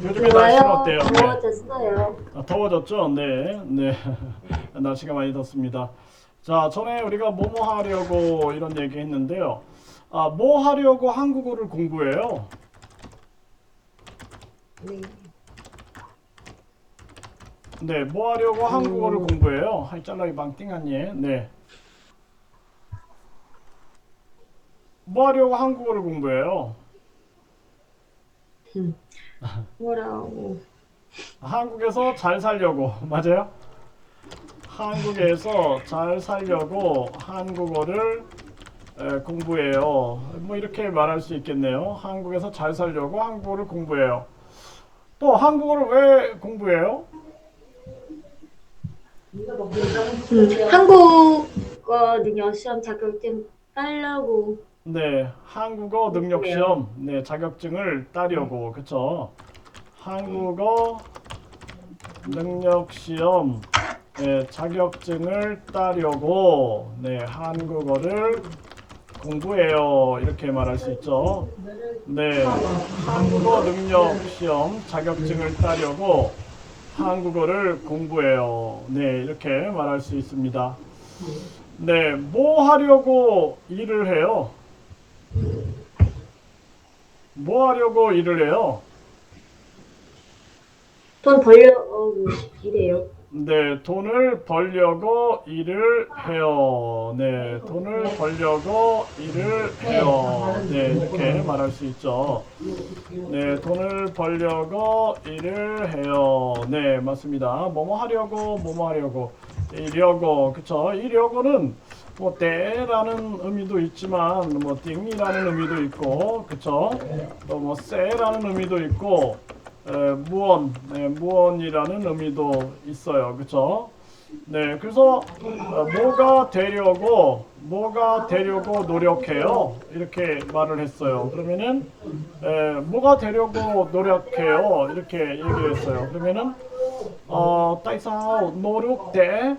요즘에 날씨는 좋아요. 어때요? 네. 더워졌어요. 아, 더워졌죠? 네. 네. 날씨가 많이 덥습니다. 자, 전에 우리가 뭐뭐 하려고 이런 얘기 했는데요. 아, 뭐 하려고 한국어를 공부해요? 네. 네, 뭐 하려고 한국어를 음, 공부해요? 하이 잘라기 망띵하니. 네. 뭐 하려고 한국어를 공부해요? 뭐라고. 한국에서 잘 살려고. 맞아요? 한국에서 잘 살려고 한국어를 공부해요. 뭐 이렇게 말할 수 있겠네요. 한국에서 잘 살려고 한국어를 공부해요. 또 한국어를 왜 공부해요? 한국어 능력 시험 자격증 따려고 네, 한국어 능력 공부해요. 시험, 네, 자격증을 따려고, 그쵸? 한국어 능력 시험, 네, 자격증을 따려고, 네, 한국어를 공부해요. 이렇게 말할 수 있죠. 네, 한국어 능력 시험 자격증을 따려고 한국어를 공부해요. 네, 이렇게 말할 수 있습니다. 네, 뭐 하려고 일을 해요? 뭐 하려고 일을 해요? 돈 벌려고 이래요. 네, 돈을 벌려고 일을 해요. 네, 돈을 벌려고 일을 해요. 네, 이렇게 말할 수 있죠. 네, 돈을 벌려고 일을 해요. 네, 맞습니다. 뭐뭐 하려고, 뭐뭐 하려고. 이려고, 그쵸? 이려고는 뭐 때라는 의미도 있지만, 뭐 띵이라는 의미도 있고, 그쵸? 또 뭐 쎄라는 의미도 있고, 무언, 네, 무언이라는 의미도 있어요. 그쵸? 네, 그래서 뭐가 되려고 노력해요. 이렇게 말을 했어요. 그러면은 뭐가 되려고 노력해요. 이렇게 얘기를 했어요. 그러면은 tại sao nỗ lực để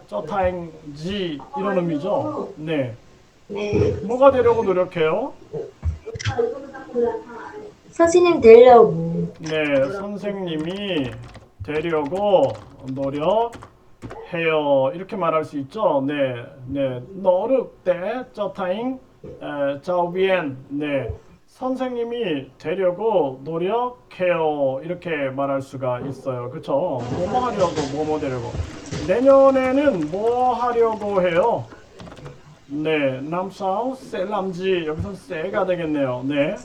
trở thành gì 이런 의미죠. 네, 네. 뭐가 되려고 노력해요? 선생님 되려고. 네, 선생님이 되려고 노력해요. 이렇게 말할 수 있죠. 네, 네, nỗ lực để trở thành giáo viên. 네, 선생님이 되려고 노력해요. 이렇게 말할 수가 있어요. 그쵸? 뭐뭐 하려고, 뭐뭐 되려고. 내년에는 뭐 하려고 해요? 네, 남사우 셀람지 여기서 세가 되겠네요. 네,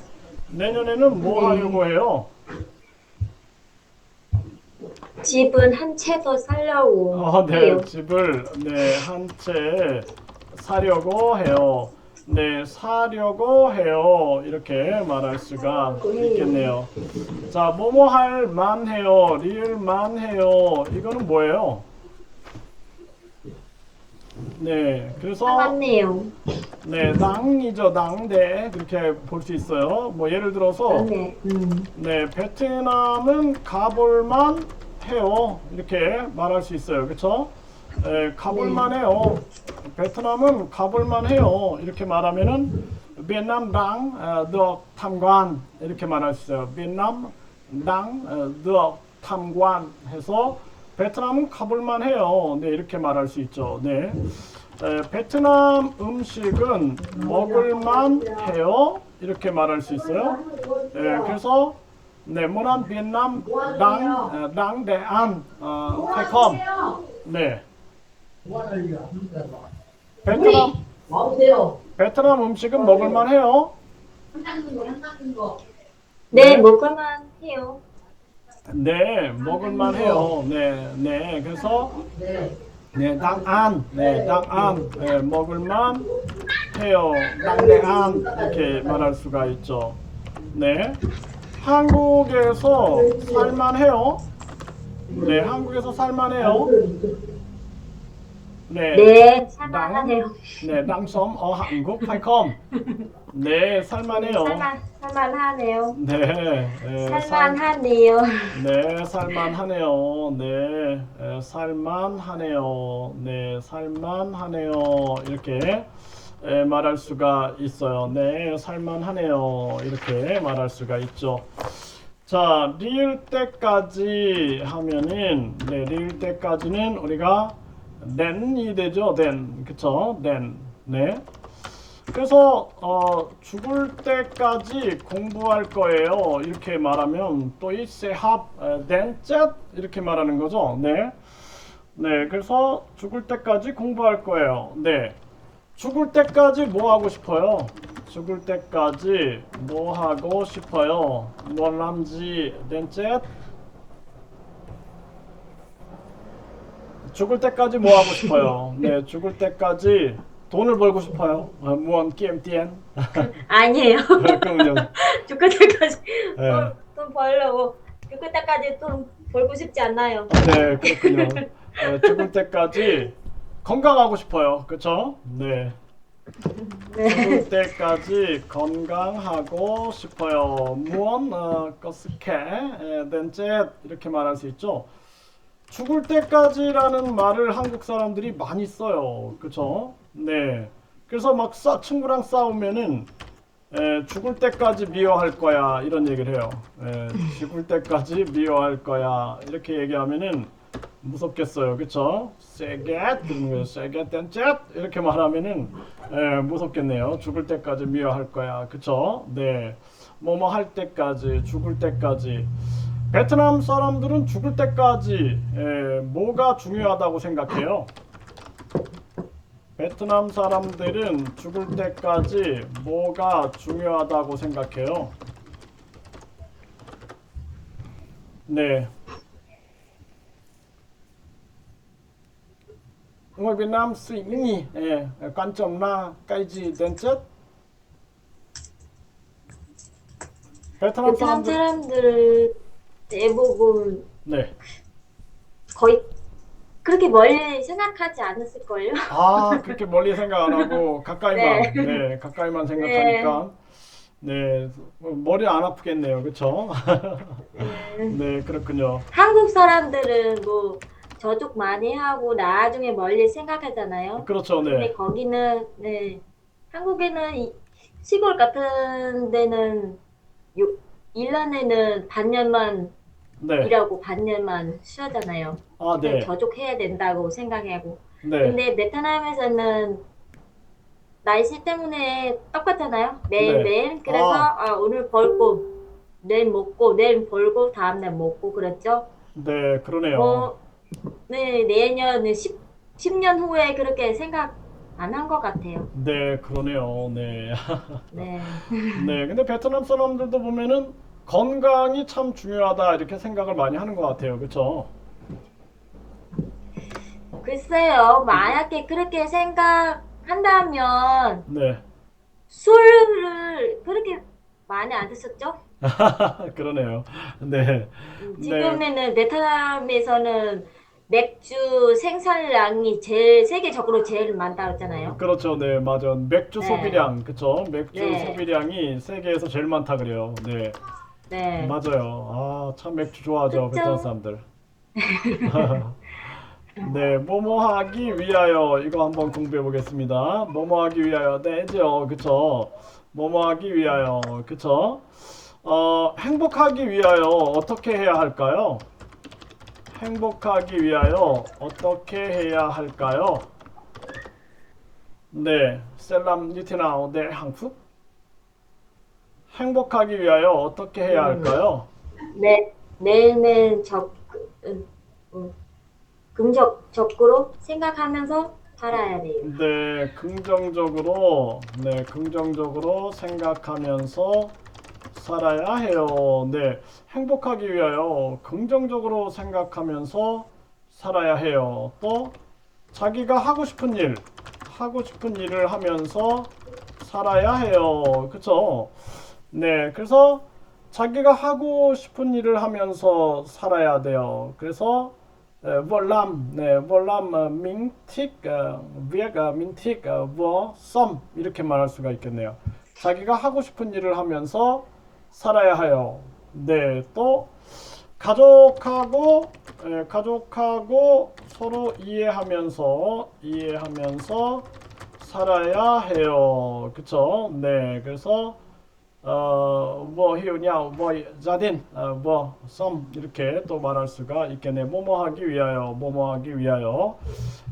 내년에는 뭐 네. 하려고 해요? 집은 한 채 더 살려고 네, 해요. 집을 네, 한 채 사려고 해요. 네, 사려고 해요. 이렇게 말할 수가 살려고 해요. 있겠네요. 자, 뭐뭐 할 만해요. 리을 만해요. 이거는 뭐예요? 네, 그래서 살았네요. 네, 낭이죠. 낭대 그렇게 볼 수 있어요. 뭐 예를 들어서 그러네. 네, 베트남은 가볼만 해요. 이렇게 말할 수 있어요. 그쵸? 가볼만 네. 해요. 베트남은 가볼만 해요. 이렇게 말하면은 베트남 đang được tham quan 이렇게 말할 수 있어요. 베트남 đang được tham quan 해서 베트남은 가볼만 해요. 네, 이렇게 말할 수 있죠. 네. 베트남 음식은 먹을만 해요. 이렇게 말할 수 있어요. 그래서 네, món ăn Việt Nam đáng để ăn phải không? 네, 베트남 베트남 음식은 먹을만 해요. 네, 네, 먹을만 해요. 네, 먹을만 해요. 네, 네, 그래서 네, 당안, 네, 당안, 네, 먹을만 해요. 당대안 이렇게 말할 수가 있죠. 네, 한국에서 살만해요. 네, 한국에서 살만해요. 네, 네, đang 살만하네요. đang sống ở Hàn Quốc phải không? 네, 네, 살만해요. 살만하네요. 네, 살만하네요. 네, 살만하네요. 네, 살만하네요. 네, 살만하네요. 이렇게 말할 수가 있어요. 네, 살만하네요. 이렇게 말할 수가 있죠. 자, 리을 때까지 하면은, 네, 리을 때까지는 우리가 then이 되죠. then. 그쵸? then. 네. 그래서, 죽을 때까지 공부할 거예요. 이렇게 말하면, 또 이 세합, then, zet, 이렇게 말하는 거죠. 네. 네, 그래서 죽을 때까지 공부할 거예요. 네. 죽을 때까지 뭐 하고 싶어요? 죽을 때까지 뭐 하고 싶어요? 뭘 함지 덴젯? 죽을 때까지 뭐 하고 싶어요? 네, 죽을 때까지 돈을 벌고 싶어요. 무언 끼엠띠엔? 아니에요. 그럼요. 죽을 때까지 네, 돈 벌려고. 죽을 때까지 돈 벌고 싶지 않나요? 네, 그렇군요. 네, 죽을 때까지 건강하고 싶어요. 그쵸? 네. 네. 죽을 때까지 건강하고 싶어요. 무언 거스케 덴젯 이렇게 말할 수 있죠. 죽을 때까지라는 말을 한국 사람들이 많이 써요. 그쵸? 네. 그래서 막 친구랑 싸우면은 죽을 때까지 미워할 거야 이런 얘기를 해요. 죽을 때까지 미워할 거야 이렇게 얘기하면은 무섭겠어요. 그쵸? 세게 그러는 거예요. 세게 땐젯 이렇게 말하면은 무섭겠네요. 죽을 때까지 미워할 거야. 그쵸? 네. 뭐뭐 할 때까지 죽을 때까지 베트남 사람들은 죽을 때까지 뭐가 중요하다고 생각해요? 베트남 사람들은 죽을 때까지 뭐가 중요하다고 생각해요? 네. Người Việt Nam suy nghĩ quan trọng là cái gì đến chết? 베트남 베트남 사람들 사람들 대부분 네. 거의 그렇게 멀리 생각하지 않았을걸요? 그렇게 멀리 생각 안 하고 가까이만 가까이만 생각하니까 네, 머리 안 아프겠네요. 그쵸? 네, 그렇군요. 한국 사람들은 뭐 저쪽 많이 하고 나중에 멀리 생각하잖아요. 그렇죠. 근데 네. 거기는 한국에는 시골 같은 데는 1년에는 반년만 네. 일하고 반년만 쉬었잖아요. 네. 저쪽 해야 된다고 생각하고. 네. 근데 베트남에서는 날씨 때문에 똑같잖아요. 네. 매일매일. 그래서 오늘 벌고 내일 먹고 내일 벌고 다음날 먹고 그랬죠. 네, 그러네요. 뭐 내년 10년 후에 그렇게 생각 안 한 것 같아요. 네, 그러네요. 네. 네. 네, 근데 베트남 사람들도 보면은 건강이 참 중요하다 이렇게 생각을 많이 하는 것 같아요. 그쵸? 글쎄요, 만약에 그렇게 생각한다면 네. 술을 그렇게 많이 안 드셨죠? 그러네요. 네. 네. 지금에는 베트남에서는 맥주 생산량이 제일 세계적으로 제일 많다고 했잖아요. 그렇죠. 네, 맞아. 맥주 네. 소비량, 그쵸? 맥주 네. 소비량이 세계에서 제일 많다 그래요. 네. 네. 맞아요. 참 맥주 좋아하죠, 그쵸? 베트남 사람들. 네, 뭐뭐 하기 위하여 이거 한번 공부해 보겠습니다. 뭐뭐 하기 위하여, 네죠, 그쵸? 뭐뭐 하기 위하여, 그쵸? 행복하기 위하여 어떻게 해야 할까요? 행복하기 위하여 어떻게 해야 할까요? 네, 셀람 뉴티나우 네 항숙 행복하기 위하여 어떻게 해야 할까요? 매일매일 긍정적으로 생각하면서 살아야 돼요. 네, 긍정적으로 생각하면서 살아야 해요. 네, 행복하기 위하여 긍정적으로 생각하면서 살아야 해요. 또 자기가 하고 싶은 일을 하면서 살아야 해요. 그쵸? 네, 그래서 자기가 하고 싶은 일을 하면서 살아야 돼요. 그래서 vollam mình thích việc mình thích vô som 이렇게 말할 수가 있겠네요. 자기가 하고 싶은 일을 하면서 살아야 해요. 네, 또 가족하고 가족하고 서로 이해하면서 살아야 해요. 그쵸? 네, 그래서 뭐 희우냐, 뭐 자딘, 썸 이렇게 또 말할 수가 있겠네요. 뭐뭐 하기 위하여, 뭐뭐 하기 위하여.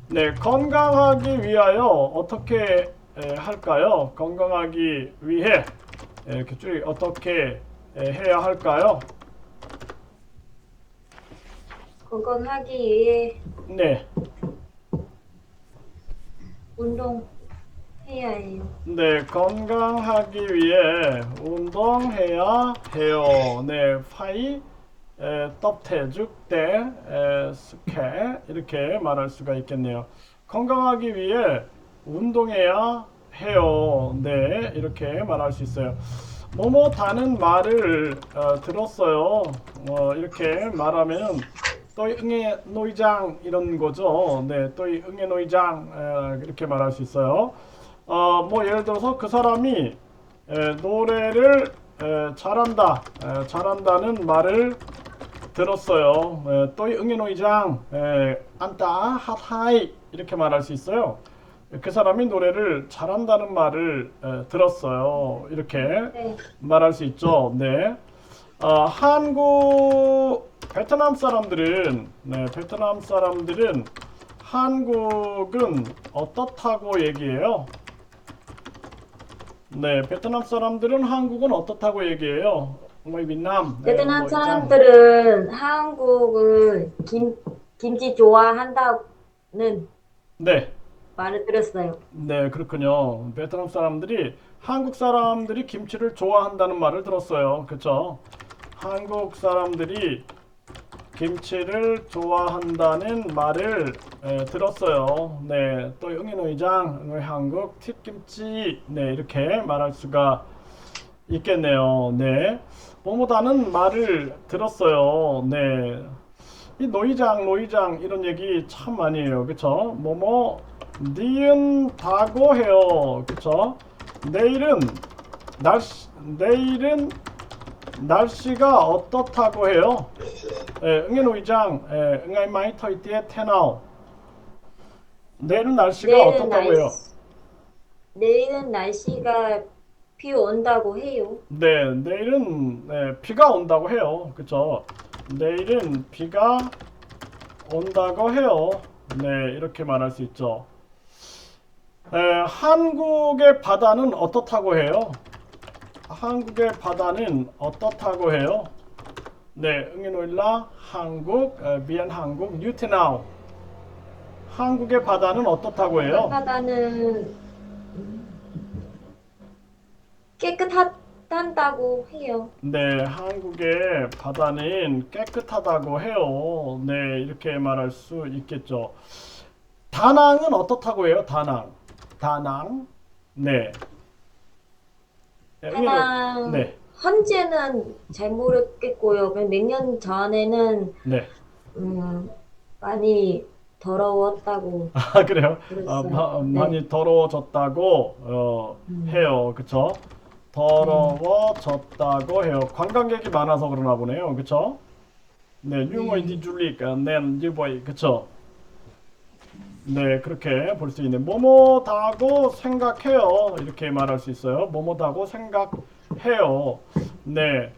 네, 건강하기 위하여 어떻게 할까요? 건강하기 위해 이렇게 쭉 어떻게 해야 할까요? 건강하기 위해 네, 운동해야 해요. 네, 건강하기 위해 운동해야 해요. 네, 파이, 떡태, 죽대, 스케 이렇게 말할 수가 있겠네요. 건강하기 위해 운동해야 해요. 네, 이렇게 말할 수 있어요. 뭐뭐다는 말을 들었어요. 이렇게 말하면 또이 응애 노이장 이런 거죠. 네, 또이 응애 노이장 이렇게 말할 수 있어요. 뭐 예를 들어서 그 사람이 노래를 잘한다, 잘한다는 말을 들었어요. 또이 응애 노이장 안따 핫하이 이렇게 말할 수 있어요. 그 사람이 노래를 잘한다는 말을 들었어요. 이렇게 네. 말할 수 있죠. 네. 베트남 사람들은, 네, 베트남 사람들은 한국은 어떻다고 얘기해요? 네, 베트남 사람들은 한국은 어떻다고 얘기해요? 뭐, 베트남, 베트남 뭐, 이장. 사람들은 한국을 김치 좋아한다는 네, 말을 들었어요. 네, 그렇군요. 베트남 사람들이 한국 사람들이 김치를 좋아한다는 말을 들었어요. 그렇죠? 한국 사람들이 김치를 좋아한다는 말을 들었어요. 네, 또 응인의장, 한국 튀김치, 네 이렇게 말할 수가 있겠네요. 네, 뭐뭐다는 말을 들었어요. 네, 이 노이장 이런 얘기 참 많이 해요. 그쵸? 뭐뭐 니은다고 해요. 그쵸? 내일은 내일은 날씨가 어떻다고 해요? 응애 노이장, 응아이 마이 터이띠에 테나오. 내일은 날씨가 내일은 어떻다고 해요? 내일은 날씨가 비 온다고 해요. 네, 내일은 비가 온다고 해요. 그쵸? 내일은 비가 온다고 해요. 네, 이렇게 말할 수 있죠. 한국의 바다는 어떻다고 해요? 한국의 바다는 어떻다고 해요? 네, 응인올라 한국, 미안 한국, 뉴테나우. 한국의 바다는 어떻다고 해요? 바다는 깨끗하다고 해요. 네, 한국의 바다는 깨끗하다고 해요. 네, 이렇게 말할 수 있겠죠. 다낭은 어떻다고 해요? 다낭. 다낭. 네. 네, 다낭 네. 현재는 잘 모르겠고요. 몇 년 전에는 네. 많이 더러웠다고 아, 그래요? 들었어요. 네. 많이 더러워졌다고 해요. 그쵸? 네. 더러워졌다고 해요. 관광객이 많아서 그러나 보네요. 그쵸? 네, 뉴모이 네. 디줄릭, 낸 뉴보이. 그쵸? 네, 그렇게 볼 수 있네. 뭐뭐다고 생각해요. 이렇게 말할 수 있어요. 뭐뭐다고 생각해요. 네.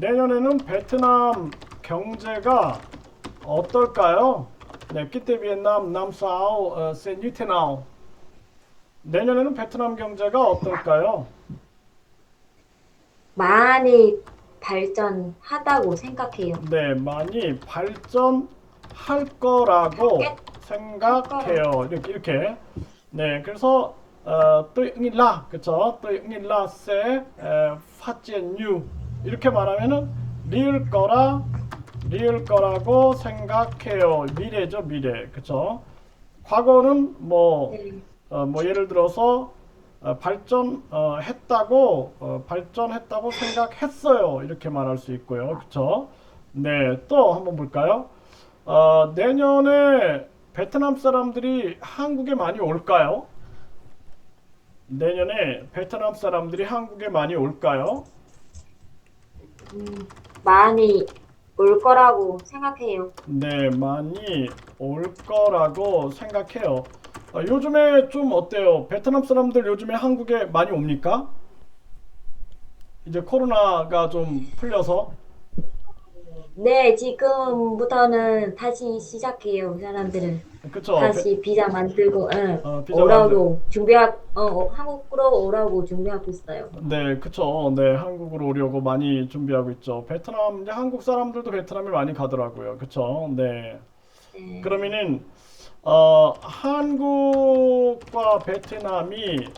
내년에는 베트남 경제가 어떨까요? 네, 그때 베트남 남사오 세뉴테나오. 내년에는 베트남 경제가 어떨까요? 많이 발전하다고 생각해요. 네, 많이 발전할 거라고 할 생각해요. 이렇게. 네, 그래서 tôi nghĩ là, 그쵸? tôi nghĩ là sẽ phát triển nhiều. 이렇게 말하면은 리을 거라고 생각해요. 미래죠, 미래. 그쵸? 과거는 네. 뭐 예를 들어서 발전했다고 생각했어요. 이렇게 말할 수 있고요. 그쵸? 네, 또 한번 볼까요? 내년에 베트남 사람들이 한국에 많이 올까요? 내년에 베트남 사람들이 한국에 많이 올까요? 많이 올 거라고 생각해요. 네, 많이 올 거라고 생각해요. 요즘에 좀 어때요? 베트남 사람들 요즘에 한국에 많이 옵니까? 이제 코로나가 좀 풀려서. 네, 지금부터는 다시 시작해요, 사람들은. 그쵸? 다시 비자 만들고, 응, 비자 만들, 오라고 한국으로 오라고 준비하고 있어요. 네, 그쵸. 네, 한국으로 오려고 많이 준비하고 있죠. 베트남, 이제 한국 사람들도 베트남에 많이 가더라고요. 그쵸? 네. 네. 그러면은, 한국과 베트남이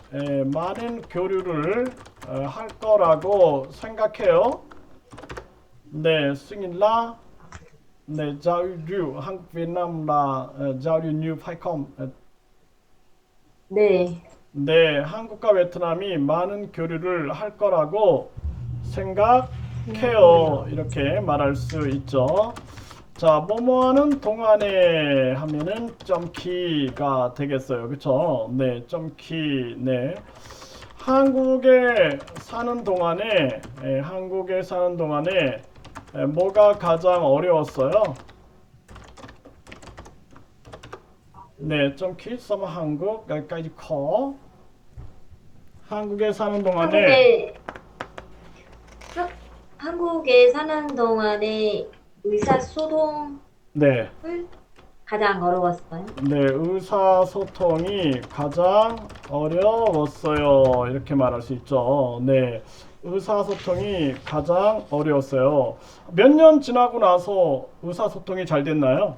많은 교류를 할 거라고 생각해요. 네, 승인라, 네, giao lưu Hàn Việt Nam là giao lưu nhiều phải không? 네. 네, 한국과 베트남이 많은 교류를 할 거라고 생각해요. 생각해요. 이렇게 말할 수 있죠. 자, 뭐뭐하는 동안에 하면은 점키가 되겠어요. 그쵸? 네, 점키, 네. 한국에 사는 동안에, 한국에 사는 동안에 뭐가 가장 어려웠어요? 네, 점키, 서머 한국, 여기까지 커. 한국에 사는 동안에, 한국에, 하- 한국에 사는 동안에 의사소통을 네, 가장 어려웠어요. 네, 의사소통이 가장 어려웠어요. 이렇게 말할 수 있죠. 네, 의사소통이 가장 어려웠어요. 몇 년 지나고 나서 의사소통이 잘 됐나요?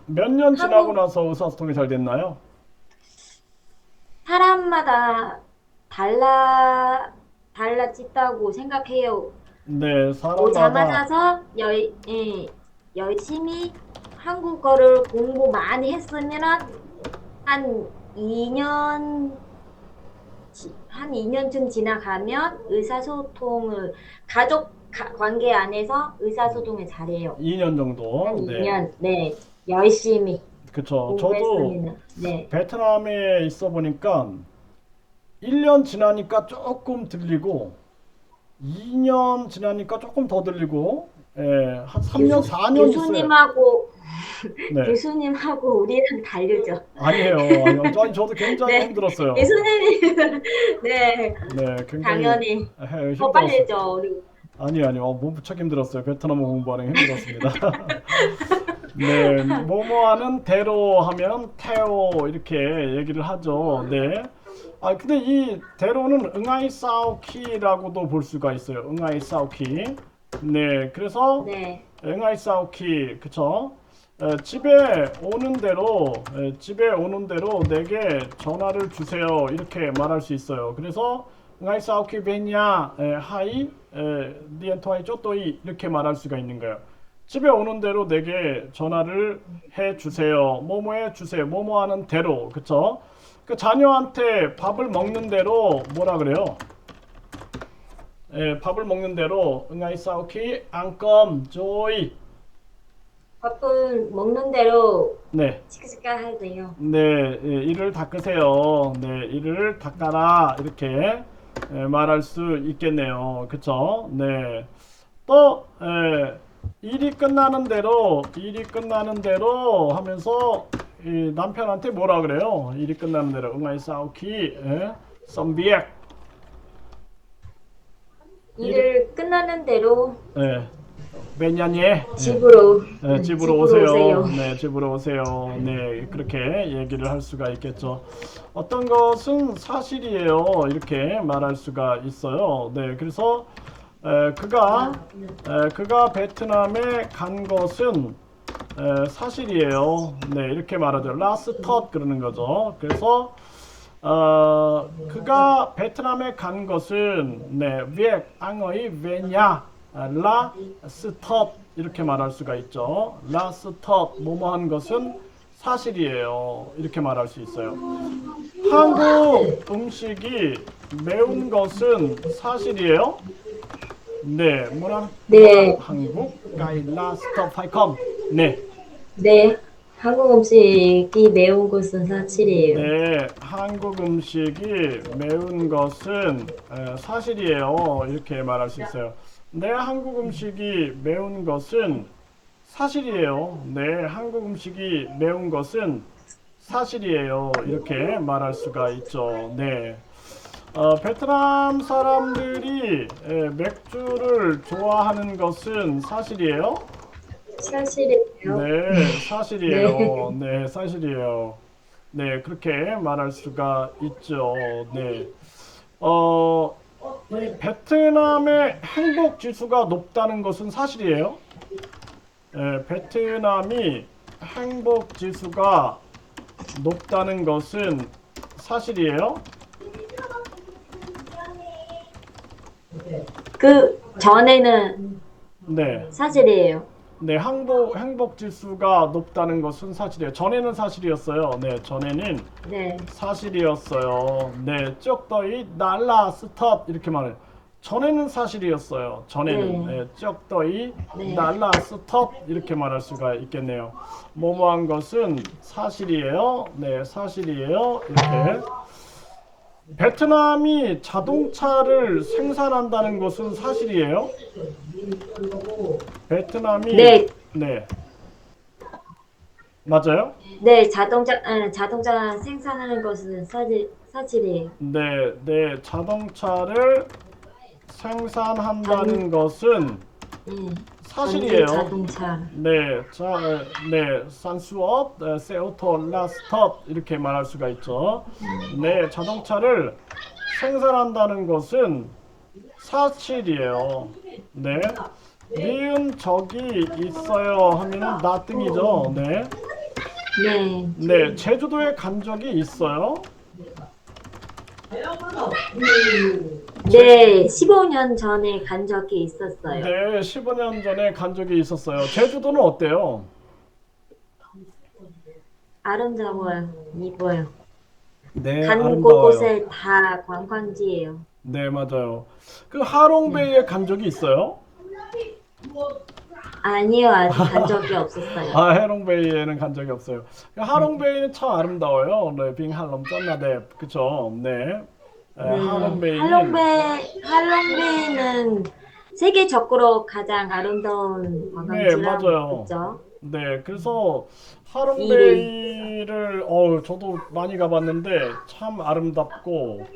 몇 년 지나고 한국 나서 의사소통이 잘 됐나요? 사람마다 달라졌다고 생각해요. 네, 사람마다 오자마자서 열심히 한국어를 공부 많이 했으면 한 2년, 한 2년쯤 지나가면 의사소통을, 관계 안에서 의사소통을 잘해요. 2년 한 정도. 네, 2년, 네, 열심히 그쵸. 저도 공부했으면, 네. 베트남에 있어 보니까 1년 지나니까 조금 들리고 2년 지나니까 조금 더 들리고 한 3년, 4년 있어요. 교수님하고, 네. 교수님하고 우리랑 다르죠. 아니에요. 아니요. 아니, 저도 굉장히 네, 힘들었어요. 교수님이, 네, 네, 굉장히 당연히 힘들었어요. 더 빨리 했죠, 우리. 아니요, 아니요. 무척 힘들었어요. 베트남어 공부하는 게 힘들었습니다. 네, 뭐뭐하는 대로 하면 태오 이렇게 얘기를 하죠. 네. 근데 이 대로는 응아이 싸우키라고도 볼 수가 있어요. 응아이 싸우키. 네, 그래서 네, 응아이 싸우키, 그쵸? 집에 오는 대로, 집에 오는 대로 내게 전화를 주세요. 이렇게 말할 수 있어요. 그래서 응아이 싸우키 베냐, 하이, 니엔토하이 쪼또이 이렇게 말할 수가 있는 거예요. 집에 오는 대로 내게 전화를 해 주세요. 뭐뭐 해 주세요. 뭐뭐 하는 대로. 그쵸? 그 자녀한테 밥을 먹는 대로 뭐라 그래요? 밥을 먹는 대로 응아이 싸우키 앙껌 조이. 밥을 먹는 대로 네. 시크시크 해야 돼요. 네, 이를 닦으세요. 네, 이를 닦아라. 이렇게 말할 수 있겠네요. 그쵸? 네. 또, 일이 끝나는 대로 하면서 이 남편한테 뭐라 그래요? 일이 끝나는 대로. 응아이 싸우키, 썸비액. 일이, 일을 끝나는 대로 예, 베냐예. 집으로, 네, 집으로 집으로 오세요. 오세요. 네, 집으로 오세요. 네, 그렇게 얘기를 할 수가 있겠죠. 어떤 것은 사실이에요. 이렇게 말할 수가 있어요. 네, 그래서 그가 베트남에 간 것은 사실이에요. 네, 이렇게 말하죠. 라스텟 그러는 거죠. 그래서 그가 베트남에 간 것은 네, viet anh ấy về nhà là sự thật 이렇게 말할 수가 있죠. là sự thật 뭐뭐 한 것은 사실이에요. 이렇게 말할 수 있어요. 한국 음식이 매운 것은 사실이에요. 네, 뭐라 네, 한국 cay là sự thật phải không? 네, 네. 한국 음식이 매운 것은 사실이에요. 네, 한국 음식이 매운 것은 사실이에요. 이렇게 말할 수 있어요. 네, 한국 음식이 매운 것은 사실이에요. 네, 한국 음식이 매운 것은 사실이에요. 이렇게 말할 수가 있죠. 네. 베트남 사람들이 맥주를 좋아하는 것은 사실이에요? 사실이에요. 네, 네. 사실이에요. 네, 사실이에요. 네, 그렇게 말할 수가 있죠. 네. 어, 이 베트남의 행복 지수가 높다는 것은 사실이에요? 베트남이 행복 지수가 높다는 것은 사실이에요? 그 전에는 네. 사실이에요. 네, 행복 지수가 높다는 것은 사실이에요. 전에는 사실이었어요. 네, 전에는 네. 사실이었어요. 네, 쪽더이 날라 스톱 이렇게 말해요. 전에는 사실이었어요. 전에는 네. 쪽더이 네. 날라 스톱 이렇게 말할 수가 있겠네요. 뭐뭐한 것은 사실이에요. 네, 사실이에요. 이렇게. 베트남이 자동차를 생산한다는 것은 사실이에요. 베트남이 네. 네, 맞아요? 네. 자동차 생산하는 것은 사실이에요. 네, 네, 자동차를 반, 생산한다는 것은 네. 반지 사실이에요. 자동차. 네, 네, 산수업, 세오토, 라스톱 이렇게 말할 수가 있죠. 네, 자동차를 생산한다는 것은 사실이에요. 네, 니은 적이 있어요 하면은 nothing이죠. 네, 네. 네, 제주도에 간 적이 있어요. 네. 15년 전에 간 적이 있었어요. 네, 15년 전에 간 적이 있었어요. 제주도는 어때요? 아름다워요. 이뻐요. 네, 간 아름다워요. 곳곳에 다 관광지예요. 네, 맞아요. 그 하롱베이에 간 적이 있어요? 아니요. 아직 간 적이 없었어요. 아, 해롱베이에는 간 적이 없어요. 하롱베이는 참 아름다워요. 네, 빙할롬 쩐나데, 그쵸? 네. 네. 하롱베이는, 할롱베이는 세계적으로 가장 아름다운 네, 관광지라고 맞아요. 했죠. 네, 그래서 1위. 하롱베이를, 저도 많이 가봤는데, 참 아름답고,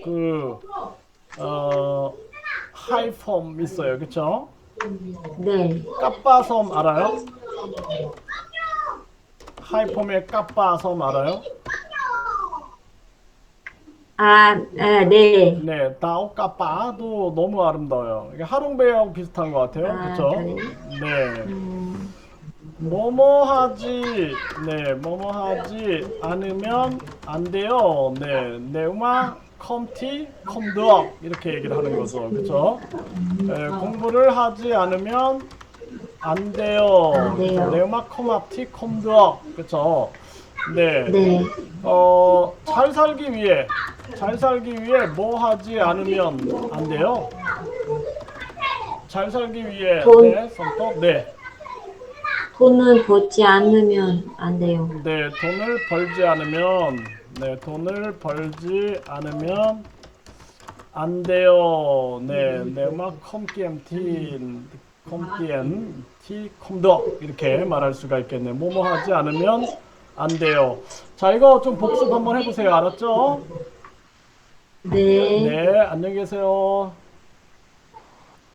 하이폼 있어요. 그쵸? 네. 까빠섬 알아요? 하이폼의 까빠섬 알아요? 네. 네, 다오 까빠도 너무 아름다워요. 이게 하롱베이하고 비슷한 것 같아요. 그쵸? 그래요? 네. 음, 뭐뭐 하지, 네, 뭐뭐 하지 않으면 안 돼요. 네, 네우마 컴티 컴드업 이렇게 얘기를 하는 거죠. 그쵸? 공부를 하지 않으면 안 돼요. 안 그쵸? 돼요. 네우마 컴앞티 컴드업. 그쵸? 네. 네. 잘 살기 위해 뭐 하지 않으면 안 돼요? 잘 살기 위해, 돈, 네, 손톱, 네. 돈을 벌지 않으면 안 돼요. 네, 돈을 벌지 않으면 안 돼요. 네, 내막 컴기엔 티 컴덕 이렇게 말할 수가 있겠네. 뭐뭐 하지 않으면 안 돼요. 자, 이거 좀 복습 한번 해보세요. 알았죠? 네. 네, 안녕히 계세요.